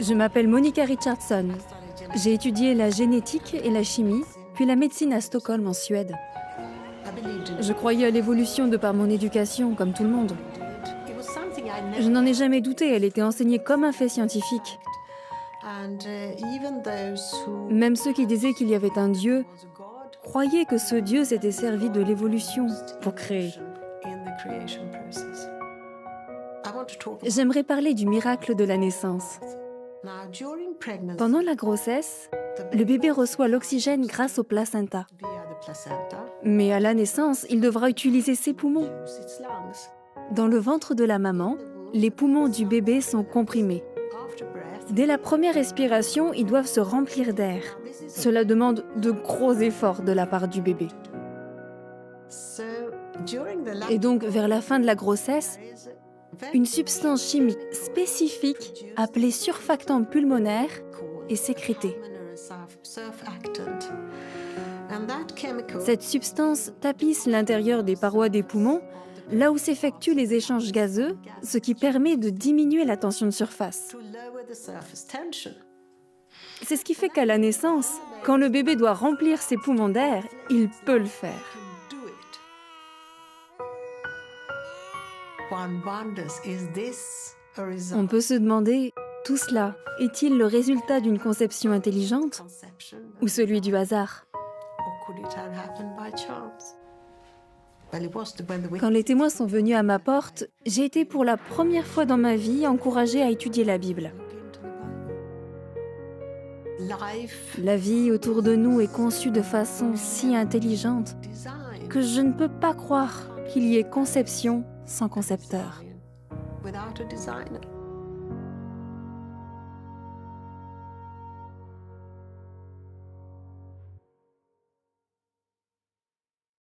Je m'appelle Monica Richardson. J'ai étudié la génétique et la chimie, puis la médecine à Stockholm en Suède. Je croyais à l'évolution de par mon éducation, comme tout le monde. Je n'en ai jamais douté, elle était enseignée comme un fait scientifique. Même ceux qui disaient qu'il y avait un Dieu croyaient que ce Dieu s'était servi de l'évolution pour créer. J'aimerais parler du miracle de la naissance. Pendant la grossesse, le bébé reçoit l'oxygène grâce au placenta. Mais à la naissance, il devra utiliser ses poumons. Dans le ventre de la maman, les poumons du bébé sont comprimés. Dès la première respiration, ils doivent se remplir d'air. Cela demande de gros efforts de la part du bébé. Et donc, vers la fin de la grossesse, une substance chimique spécifique, appelée surfactant pulmonaire, est sécrétée. Cette substance tapisse l'intérieur des parois des poumons, là où s'effectuent les échanges gazeux, ce qui permet de diminuer la tension de surface. C'est ce qui fait qu'à la naissance, quand le bébé doit remplir ses poumons d'air, il peut le faire. On peut se demander, tout cela est-il le résultat d'une conception intelligente ou celui du hasard? Quand les témoins sont venus à ma porte, j'ai été pour la première fois dans ma vie encouragée à étudier la Bible. La vie autour de nous est conçue de façon si intelligente que je ne peux pas croire qu'il y ait conception sans concepteur.